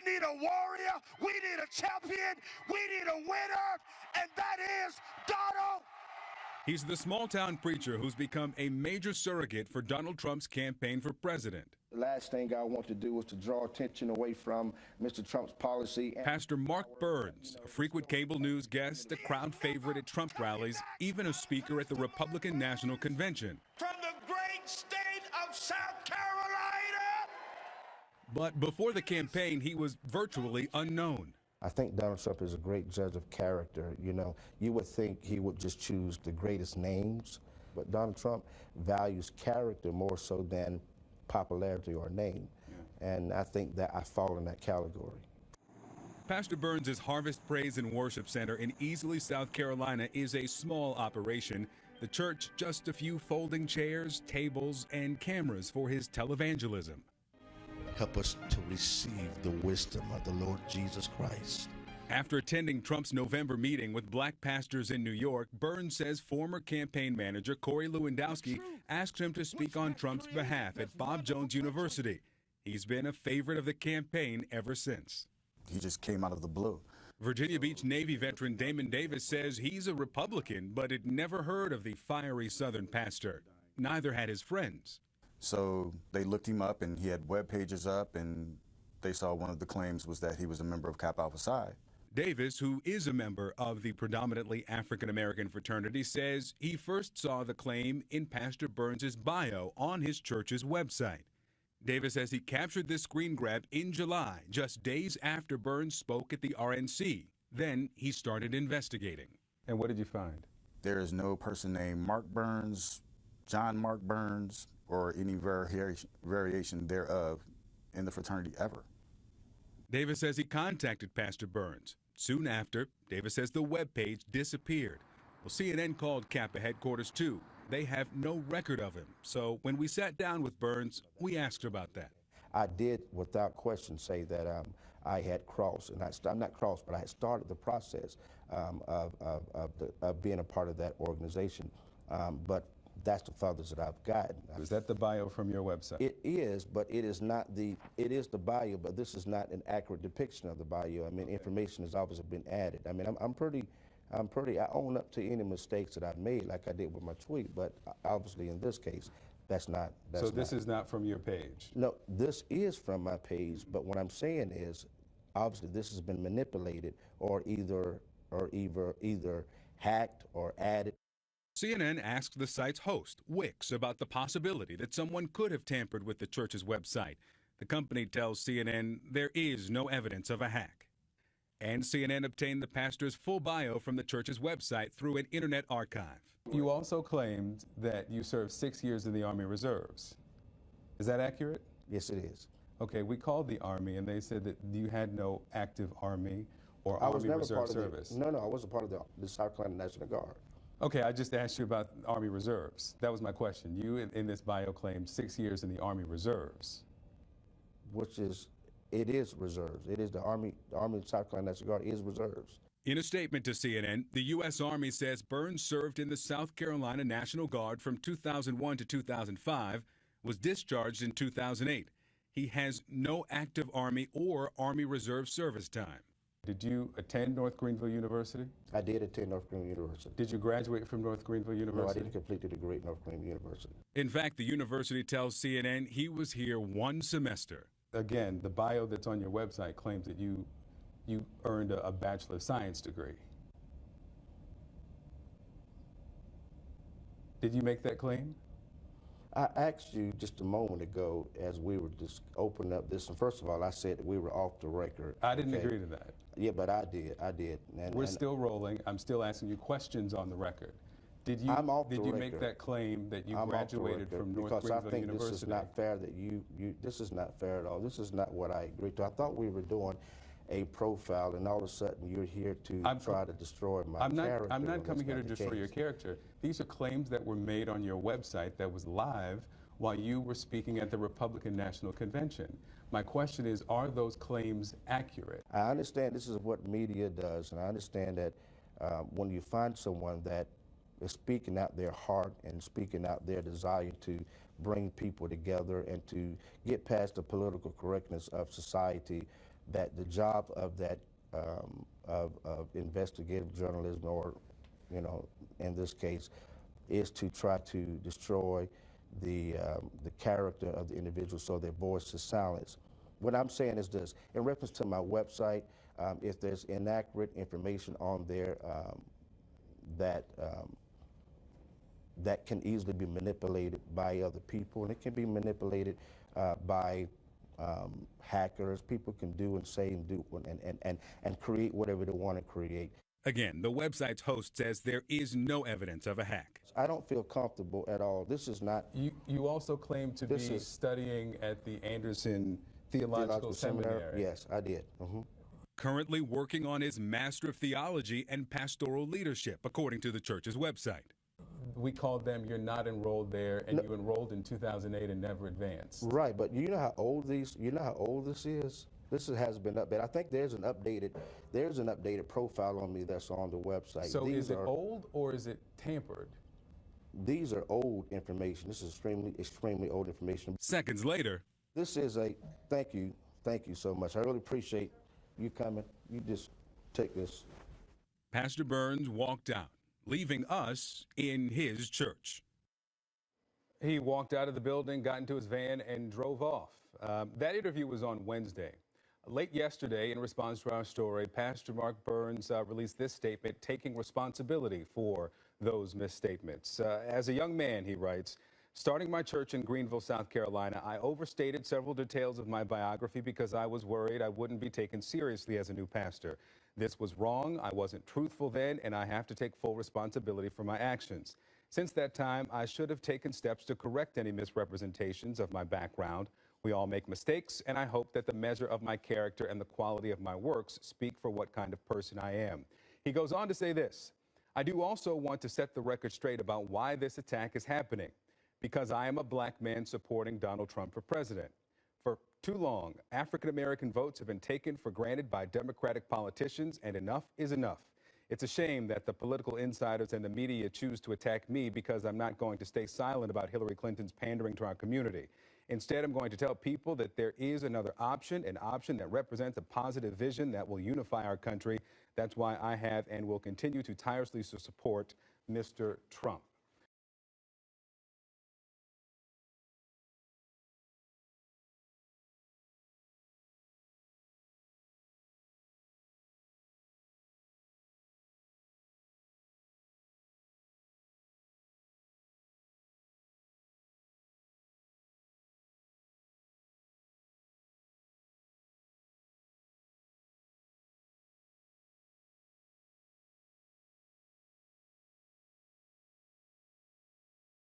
need a warrior. We need a champion. We need a winner. And that is Donald. He's the small-town preacher who's become a major surrogate for Donald Trump's campaign for president. The last thing I want to do is to draw attention away from Mr. Trump's policy. Pastor Mark Burns, a frequent cable news guest, a crowd favorite at Trump rallies, even a speaker at the Republican National Convention. From the great state of South Carolina. But before the campaign, he was virtually unknown. I think Donald Trump is a great judge of character. You know, you would think he would just choose the greatest names, but Donald Trump values character more so than popularity or name. Yeah. And I think that I fall in that category. Pastor Burns' Harvest Praise and Worship Center in Easley, South Carolina is a small operation. The church, just a few folding chairs, tables, and cameras for his televangelism. Help us to receive the wisdom of the Lord Jesus Christ. After attending Trump's November meeting with black pastors in New York, Burns says former campaign manager Corey Lewandowski asked him to speak on Trump's behalf at Bob Jones University. He's been a favorite of the campaign ever since. He just came out of the blue. Virginia Beach Navy veteran Damon Davis says he's a Republican, but had never heard of the fiery Southern pastor. Neither had his friends. So they looked him up, and he had web pages up, and they saw one of the claims was that he was a member of Kappa Alpha Psi. Davis, who is a member of the predominantly African-American fraternity, says he first saw the claim in Pastor Burns' bio on his church's website. Davis says he captured this screen grab in July, just days after Burns spoke at the RNC. Then he started investigating. And what did you find? There is no person named Mark Burns, John Mark Burns, or any variation thereof in the fraternity ever. Davis says he contacted Pastor Burns. Soon after, Davis says the webpage disappeared. Well, CNN called Kappa headquarters too. They have no record of him. So when we sat down with Burns, we asked about that. I did, without question, say that I had crossed, and I'm not crossed, but I had started the process of being a part of that organization. But that's the furthest that I've gotten. Is that the bio from your website? It is, but it is not it is the bio, but this is not an accurate depiction of the bio. I mean, information has obviously been added. I mean, I own up to any mistakes that I've made, like I did with my tweet, but obviously in this case, that's not. So this is not from your page? No, this is from my page, but what I'm saying is, obviously this has been manipulated or either hacked or added. CNN asked the site's host, Wix, about the possibility that someone could have tampered with the church's website. The company tells CNN there is no evidence of a hack. And CNN obtained the pastor's full bio from the church's website through an internet archive. You also claimed that you served 6 years in the Army Reserves. Is that accurate? Yes, it is. Okay, we called the Army and they said that you had no active Army or Army Reserve service. No, I wasn't part of the South Carolina National Guard. Okay, I just asked you about Army Reserves. That was my question. You, in this bio, claimed 6 years in the Army Reserves. It is reserves. It is the Army of South Carolina National Guard is reserves. In a statement to CNN, the U.S. Army says Burns served in the South Carolina National Guard from 2001 to 2005, was discharged in 2008. He has no active Army or Army Reserve service time. Did you attend North Greenville University? I did attend North Greenville University. Did you graduate from North Greenville University? No, I didn't complete the degree at North Greenville University. In fact, the university tells CNN he was here one semester. Again, the bio that's on your website claims that you earned a Bachelor of Science degree. Did you make that claim? I asked you just a moment ago as we were just opening up this, and first of all, I said that we were off the record. I didn't agree to that. Yeah, but I did. We're still rolling. I'm still asking you questions on the record. Did you make that claim that you graduated from North Greenville University? Because I think this is not fair that this is not fair at all. This is not what I agreed to. I thought we were doing a profile, and all of a sudden you're here to try to destroy my character. I'm not coming here to destroy your character. These are claims that were made on your website that was live while you were speaking at the Republican National Convention. My question is, are those claims accurate? I understand this is what media does, and I understand that when you find someone that is speaking out their heart and speaking out their desire to bring people together and to get past the political correctness of society, that the job of that of investigative journalism, or in this case, is to try to destroy the character of the individual so their voice is silenced. What I'm saying is this: in reference to my website, if there's inaccurate information on there that can easily be manipulated by other people, and it can be manipulated by hackers. People can do and say and do and create whatever they want to create. Again, the website's host says there is no evidence of a hack. I don't feel comfortable at all. This is not. You also claim to be studying at the Anderson Theological Seminary. Yes, I did. Currently working on his Master of Theology and Pastoral Leadership, according to the church's website. We called them, you're not enrolled there, and you enrolled in 2008 and never advanced. Right, but you know how old this is? This has been updated. I think there's an updated profile on me that's on the website. So is it old or is it tampered? These are old information. This is extremely old information. Seconds later. This is thank you so much. I really appreciate you coming. You just take this. Pastor Burns walked out, leaving us in his church. He walked out of the building, got into his van, and drove off. That interview was on Wednesday. Late yesterday, in response to our story, Pastor Mark Burns released this statement taking responsibility for those misstatements. As a young man, he writes, starting my church in Greenville, South Carolina, I overstated several details of my biography because I was worried I wouldn't be taken seriously as a new pastor. This was wrong. I wasn't truthful then, and I have to take full responsibility for my actions. Since that time, I should have taken steps to correct any misrepresentations of my background. We all make mistakes, and I hope that the measure of my character and the quality of my works speak for what kind of person I am. He goes on to say this: I do also want to set the record straight about why this attack is happening. Because I am a black man supporting Donald Trump for president. For too long, African-American votes have been taken for granted by Democratic politicians, and enough is enough. It's a shame that the political insiders and the media choose to attack me because I'm not going to stay silent about Hillary Clinton's pandering to our community. Instead, I'm going to tell people that there is another option, an option that represents a positive vision that will unify our country. That's why I have and will continue to tirelessly support Mr. Trump.